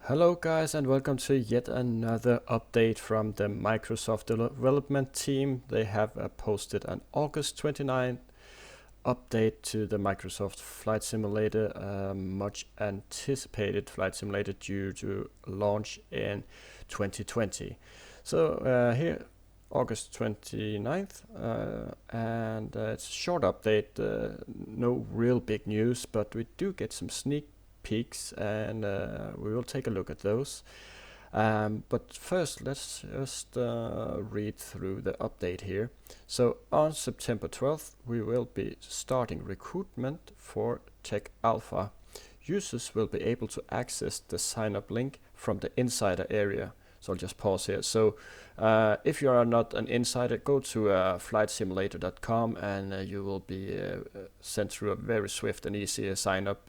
Hello guys and welcome to yet another update from the Microsoft development team. They have posted an August 29th update to the Microsoft Flight Simulator, much anticipated Flight Simulator due to launch in 2020. So here August 29th and it's a short update, no real big news, but we do get some sneak peaks and we will take a look at those. But first let's just read through the update here. So on September 12th we will be starting recruitment for Tech Alpha. Users will be able to access the sign up link from the insider area. So I'll just pause here. So if you are not an insider, go to flightsimulator.com and you will be sent through a very swift and easy sign up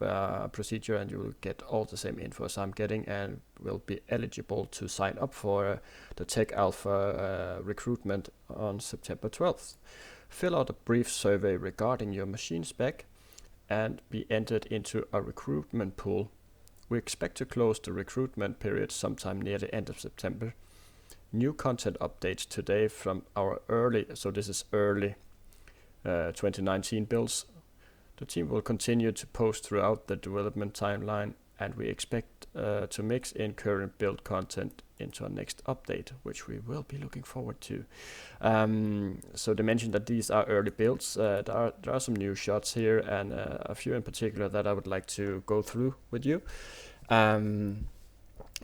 procedure, and you will get all the same info as I'm getting and will be eligible to sign up for the Tech Alpha recruitment on September 12th. Fill out a brief survey regarding your machine spec and be entered into a recruitment pool. We expect to close the recruitment period sometime near the end of September. New content updates today from our early 2019 builds. The team will continue to post throughout the development timeline, and we expect to mix in current build content into our next update, which we will be looking forward to. So they mentioned that these are early builds. There are some new shots here and a few in particular that I would like to go through with you.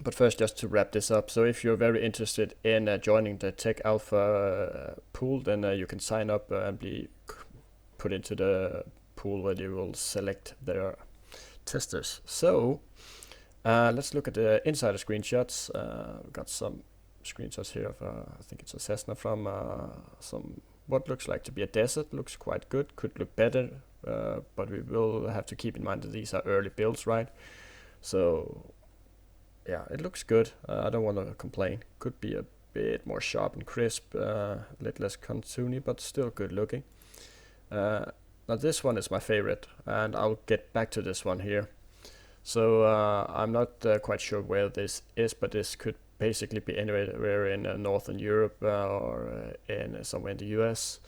But first, just to wrap this up, so if you're very interested in joining the Tech Alpha pool, then you can sign up and be put into the pool where you will select their testers. So let's look at the insider screenshots. We've got some screenshots here of I think it's a Cessna from some what looks like to be a desert. Looks quite good, could look better, but we will have to keep in mind that these are early builds, right? So yeah, it looks good. I don't want to complain. Could be a bit more sharp and crisp, a little less cartoony, but still good looking. Now this one is my favorite, and I'll get back to this one here. So I'm not quite sure where this is, but this could basically be anywhere in Northern Europe or in somewhere in the US,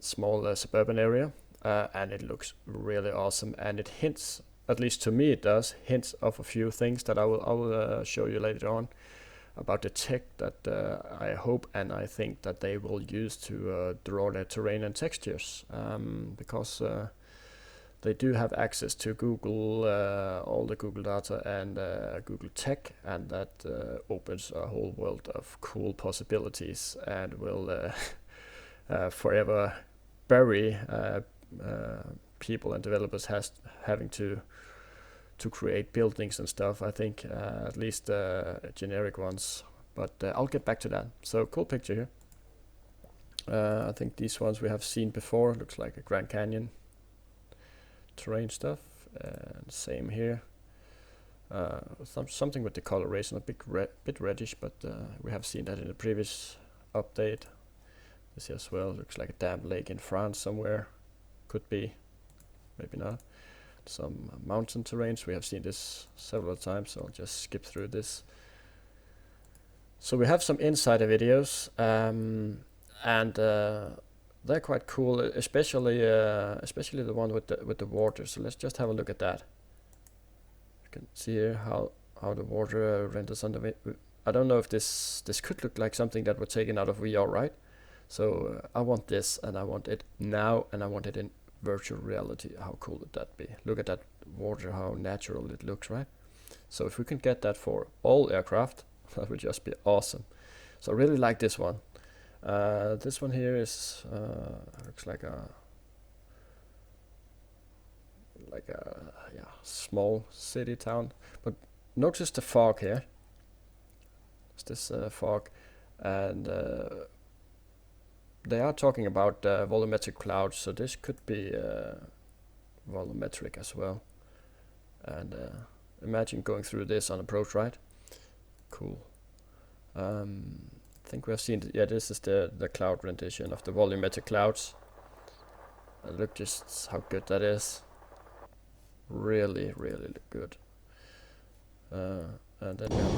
small suburban area, and it looks really awesome, and it hints, at least to me it does, hints of a few things that I will show you later on about the tech that I hope and I think that they will use to draw their terrain and textures, because they do have access to Google, all the Google data and Google tech, and that opens a whole world of cool possibilities and will forever bury people and developers having to create buildings and stuff. I think at least generic ones, but I'll get back to that. So cool picture here. I think these ones we have seen before. Looks like a Grand Canyon terrain stuff, and same here. Something with the coloration, a bit reddish, but we have seen that in the previous update. This here as well looks like a damp lake in France somewhere. Could be, maybe not. Some mountain terrains, we have seen this several times, so I'll just skip through this. So we have some insider videos, and they're quite cool, especially the one with the water. So let's just have a look at that. You can see here how the water renders under it. I don't know if this could look like something that was taken out of VR, right? So I want this, and I want it now, and I want it in virtual reality. How cool would that be? Look at that water, how natural it looks, right? So if we can get that for all aircraft, that would just be awesome. So I really like this one. This one here is looks like a small city town, but notice the fog here. It's this fog, and they are talking about volumetric clouds, so this could be volumetric as well. And imagine going through this on approach, right? Cool. I think we have seen, this is the cloud rendition of the volumetric clouds. Look just how good that is. Really, really good. And then we have,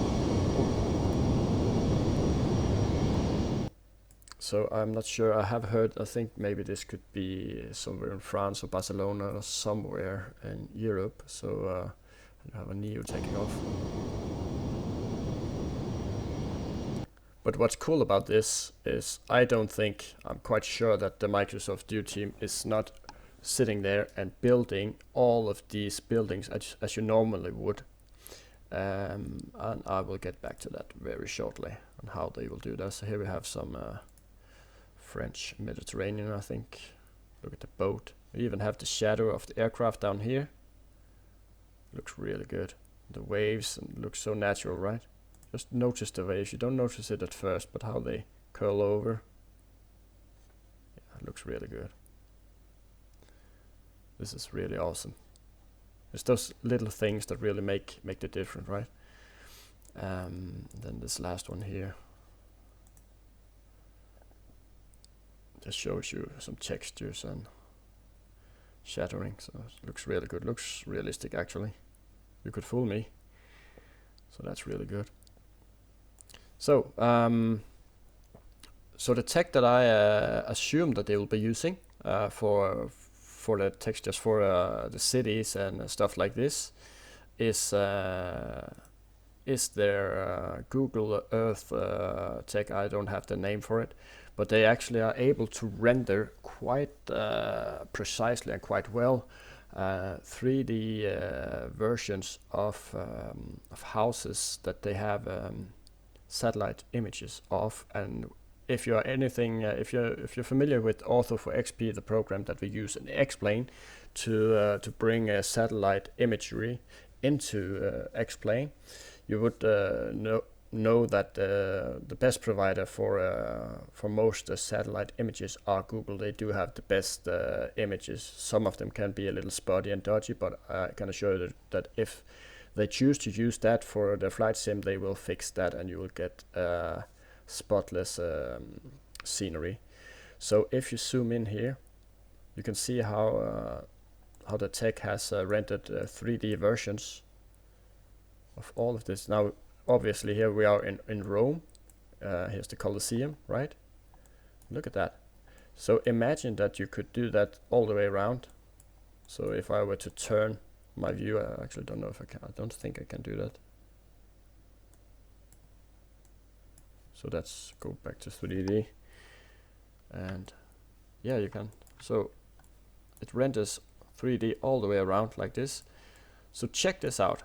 so I'm not sure. I have heard, I think maybe this could be somewhere in France or Barcelona or somewhere in Europe. So I have a Neo taking off. But what's cool about this is I'm quite sure that the Microsoft Due team is not sitting there and building all of these buildings as you normally would. And I will get back to that very shortly on how they will do that. So here we have some French Mediterranean, I think. Look at the boat. We even have the shadow of the aircraft down here. Looks really good. The waves, and looks so natural, right? Just notice the waves. You don't notice it at first, but how they curl over. Yeah, it looks really good. This is really awesome. It's those little things that really make the difference, right? Then this last one here just shows you some textures and shattering, so it looks really good. Looks realistic, actually. You could fool me, so that's really good. So so the tech that I assume that they will be using for the textures for the cities and stuff like this is their Google Earth tech. I don't have the name for it, but they actually are able to render quite precisely and quite well 3D versions of houses that they have satellite images of. And if you're anything, if you're familiar with Ortho4XP, the program that we use in X-Plane to bring satellite imagery into X-Plane, you would know that the best provider for most satellite images are Google. They do have the best images. Some of them can be a little spotty and dodgy, but I can assure you that if they choose to use that for the flight sim, they will fix that, and you will get spotless scenery. So if you zoom in here, you can see how the tech has rendered 3D versions of all of this. Now, obviously, here we are in Rome. Here's the Colosseum, right? Look at that. So imagine that you could do that all the way around. So if I were to turn my view, I actually don't know if I can. I don't think I can do that. So let's go back to 3D. And yeah, you can. So it renders 3D all the way around like this. So check this out.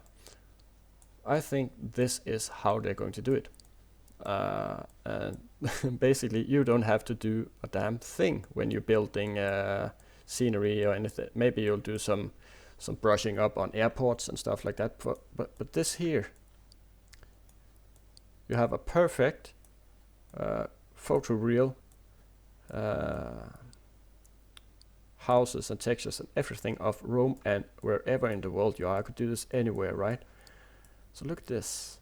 I think this is how they're going to do it. And basically, you don't have to do a damn thing when you're building scenery or anything. Maybe you'll do some brushing up on airports and stuff like that. But this here, you have a perfect photoreal houses and textures and everything of Rome and wherever in the world you are. I could do this anywhere, right? So look at this.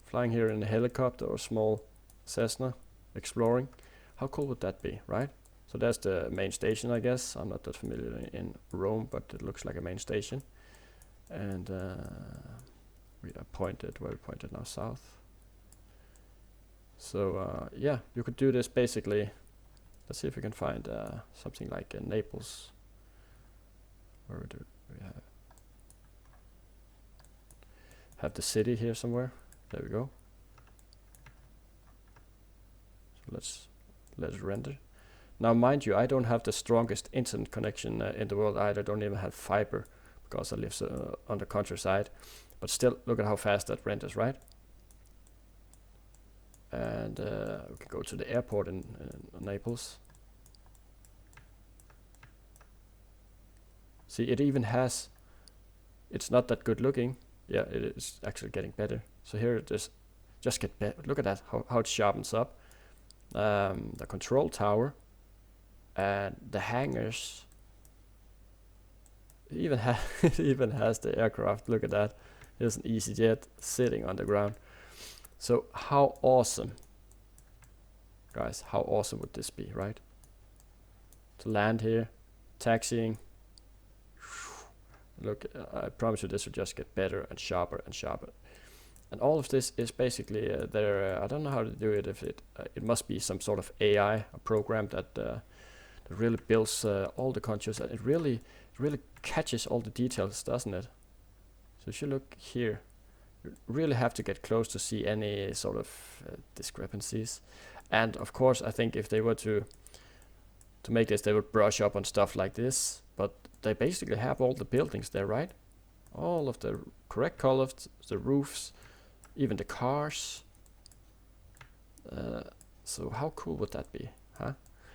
Flying here in a helicopter or a small Cessna, exploring. How cool would that be, right? So that's the main station, I guess. I'm not that familiar in Rome, but it looks like a main station. And we are pointed, where we pointed now, south. So yeah, you could do this basically. Let's see if we can find something like Naples. Where do we have the city here somewhere? There we go. So let's render. Now, mind you, I don't have the strongest internet connection in the world either. I don't even have fiber because I live on the countryside. But still, look at how fast that renders, right? And we can go to the airport in Naples. See, it even has, it's not that good looking. Yeah, it is actually getting better. So here it is, just get better. Look at that, how it sharpens up. The control tower and the hangars. It even has the aircraft. Look at that. Here's an EasyJet sitting on the ground. So how awesome, guys, how awesome would this be, right? To land here, taxiing, Look, I promise you this will just get better and sharper and sharper. And all of this is basically I don't know how to do it. If it must be some sort of AI program that really builds all the contours, and it really catches all the details, doesn't it? So if you look here, you really have to get close to see any sort of discrepancies. And of course, I think if they were to make this, they would brush up on stuff like this, but they basically have all the buildings there, right? All of the correct colors, the roofs, even the cars. So how cool would that be, huh?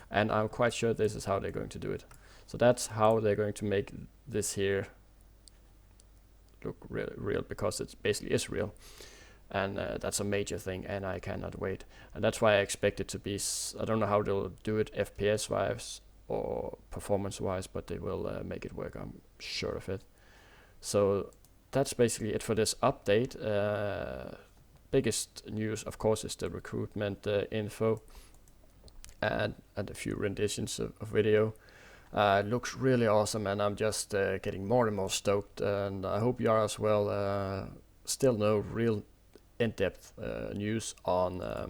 And I'm quite sure this is how they're going to do it. So that's how they're going to make this here look real, because it basically is real. And that's a major thing, and I cannot wait. And that's why I expect it to be, I don't know how they'll do it FPS-wise or performance-wise, but they will make it work, I'm sure of it. So that's basically it for this update. Biggest news, of course, is the recruitment info and a few renditions of video. Looks really awesome, and I'm just getting more and more stoked, and I hope you are as well. Still no real in-depth news on the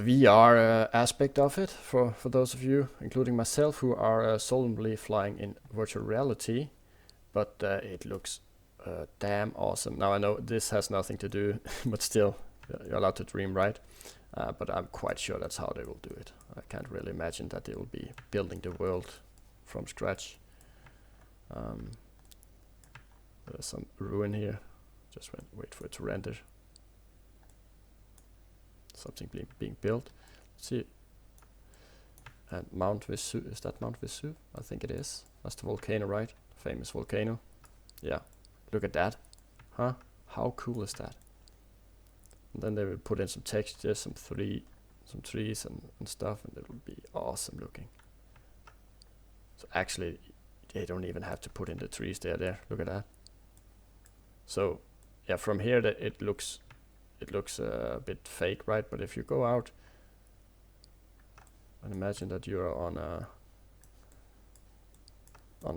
VR aspect of it for those of you, including myself, who are solemnly flying in virtual reality, but it looks damn awesome. Now I know this has nothing to do, but still, you're allowed to dream, right? But I'm quite sure that's how they will do it. I can't really imagine that they will be building the world from scratch. There's some ruin here. Just wait for it to render. Something being built. Let's see. And Mount Vesuv, is that Mount Vesuv? I think it is. That's the volcano, right? Famous volcano. Yeah. Look at that. Huh? How cool is that? And then they will put in some textures, some trees and stuff, and it will be awesome looking. So actually, they don't even have to put in the trees. They're there. Look at that. So yeah, from here it looks a bit fake, right? But if you go out and imagine that you're on a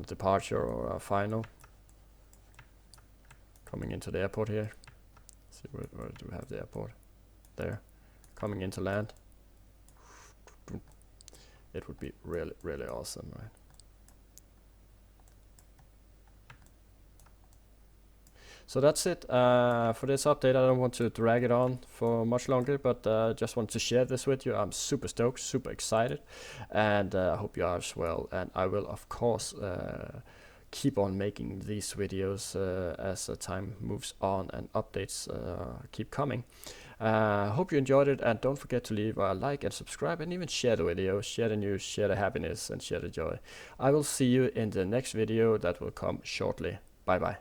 departure or a final, coming into the airport here. See where do we have the airport? There, coming into land. It would be really awesome, right? So that's it for this update. I don't want to drag it on for much longer, but just want to share this with you. I'm super stoked, super excited, and I hope you are as well. And I will, of course, keep on making these videos as time moves on and updates keep coming. Hope you enjoyed it, and don't forget to leave a like and subscribe, and even share the video, share the news, share the happiness, and share the joy. I will see you in the next video that will come shortly. Bye bye.